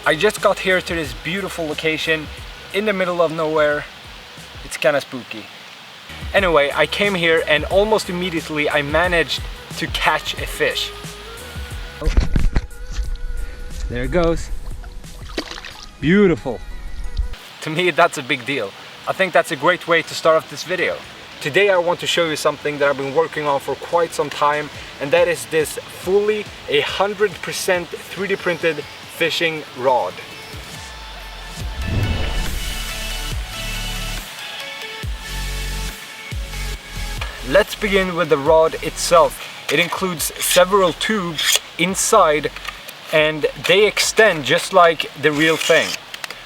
I just got here to this beautiful location in the middle of nowhere. It's kind of spooky. Anyway, I came here and almost immediately I managed to catch a fish. Oh. There it goes. Beautiful. To me, that's a big deal. I think that's a great way to start off this video. Today I want to show you something that I've been working on for quite some time, and that is this fully 100% 3D printed fishing rod. Let's begin with the rod itself. It includes several tubes inside and they extend just like the real thing.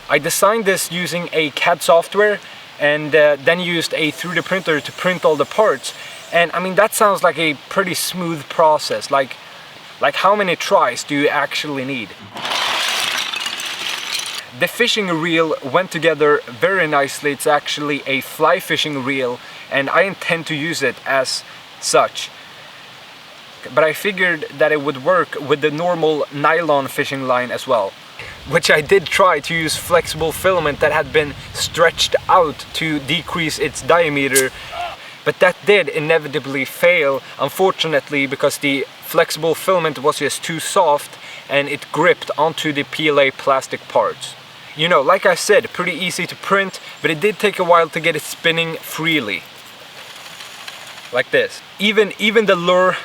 I designed this using a CAD software and then used a 3D printer to print all the parts. And I mean, that sounds like a pretty smooth process. Like how many tries do you actually need? The fishing reel went together very nicely. It's actually a fly fishing reel and I intend to use it as such. But I figured that it would work with the normal nylon fishing line as well. Which I did try to use flexible filament that had been stretched out to decrease its diameter. But that did inevitably fail, unfortunately, because the flexible filament was just too soft and it gripped onto the PLA plastic parts. You know, like I said, pretty easy to print, but it did take a while to get it spinning freely. Like this. Even the lure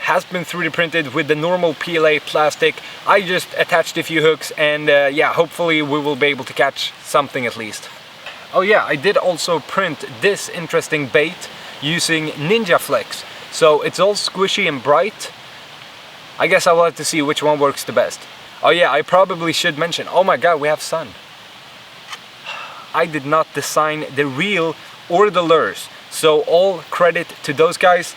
has been 3D printed with the normal PLA plastic. I just attached a few hooks and yeah, hopefully we will be able to catch something at least. Oh yeah, I did also print this interesting bait using Ninja Flex. So it's all squishy and bright. I guess I will have to see which one works the best. Oh yeah, I probably should mention, oh my god, we have sun. I did not design the reel or the lures, so all credit to those guys.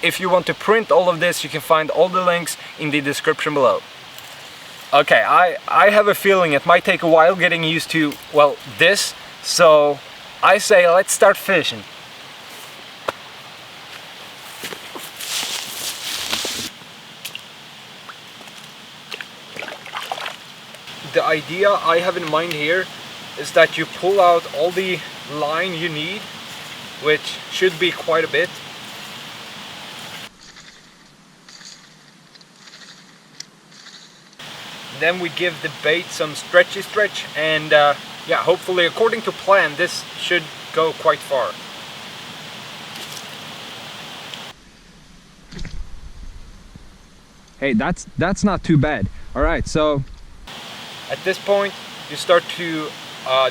If you want to print all of this, you can find all the links in the description below. Okay, I have a feeling it might take a while getting used to, well, this, so I say let's start fishing. The idea I have in mind here is that you pull out all the line you need, which should be quite a bit. Then we give the bait some stretch and yeah, hopefully according to plan this should go quite far. Hey, that's not too bad. All right, so at this point you start to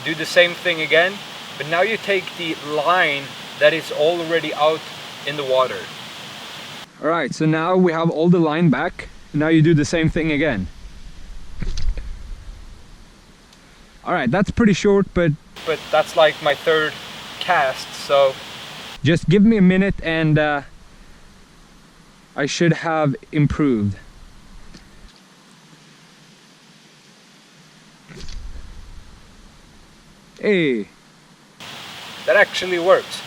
do the same thing again, but now you take the line that is already out in the water. All right, so now we have all the line back. Now you do the same thing again. All right, that's pretty short, but that's like my third cast, so just give me a minute and I should have improved. Hey, that actually works.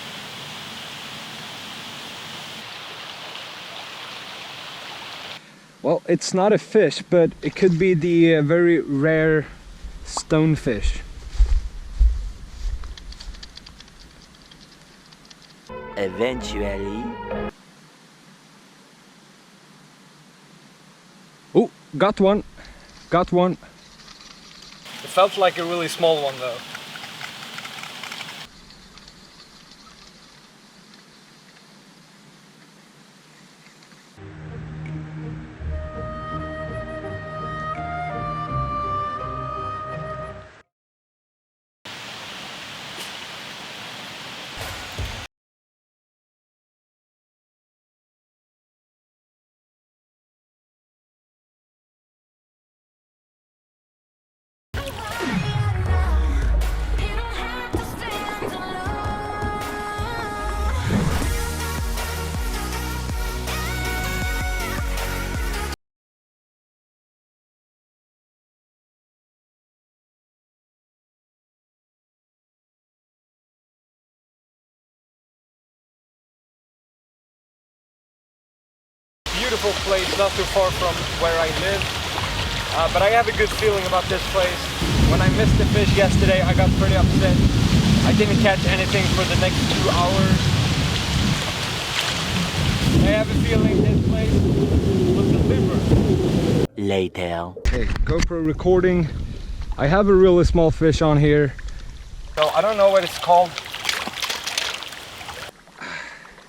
Well, it's not a fish, but it could be the very rare stonefish. Eventually. Oh, got one. Got one. It felt like a really small one though. beautiful place not too far from where I live. But I have a good feeling about this place. When I missed the fish yesterday, I got pretty upset. I didn't catch anything for the next 2 hours. I have a feeling this place will deliver. Later. Okay, GoPro recording. I have a really small fish on here. So I don't know what it's called.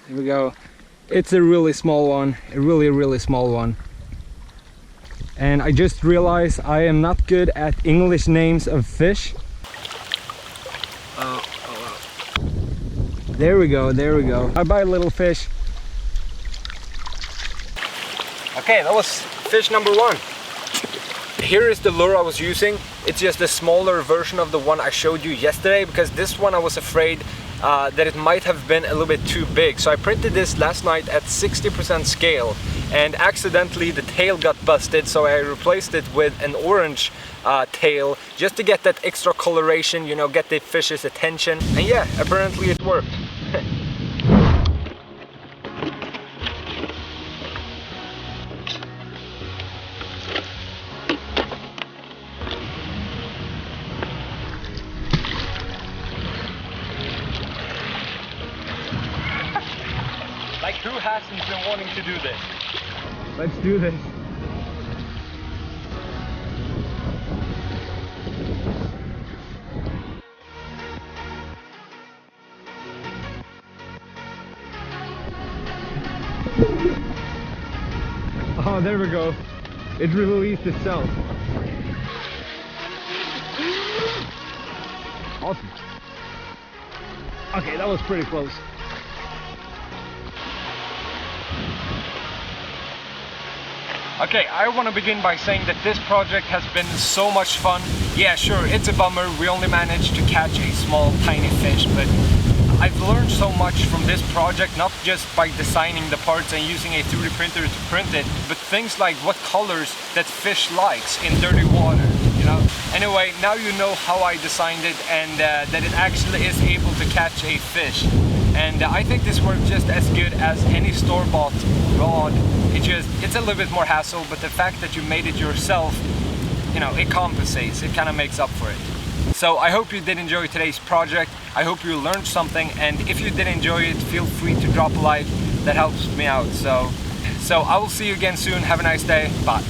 Here we go. It's a really small one, a really small one. And I just realized I am not good at English names of fish. There we go, there we go. Bye-bye, little fish. Okay, that was fish number 1. Here is the lure I was using. It's just a smaller version of the one I showed you yesterday, because this one I was afraid that it might have been a little bit too big. So I printed this last night at 60% scale, and accidentally the tail got busted, so I replaced it with an orange tail just to get that extra coloration, you know, get the fish's attention. And yeah, apparently it worked. Like, who hasn't been wanting to do this? Let's do this. Oh, there we go. It released itself. Awesome. Okay, that was pretty close. Okay, I want to begin by saying that this project has been so much fun. Yeah, sure, it's a bummer. We only managed to catch a small, tiny fish, but I've learned so much from this project, not just by designing the parts and using a 3D printer to print it, but things like what colors that fish likes in dirty water, you know? Anyway, now you know how I designed it, and that it actually is able to catch a fish. And I think this works just as good as any store-bought rod. It's a little bit more hassle, but the fact that you made it yourself, you know, it compensates, it kind of makes up for it. So I hope you did enjoy today's project. I hope you learned something, and if you did enjoy it, feel free to drop a like. That helps me out. So I will see you again soon. Have a nice day. Bye.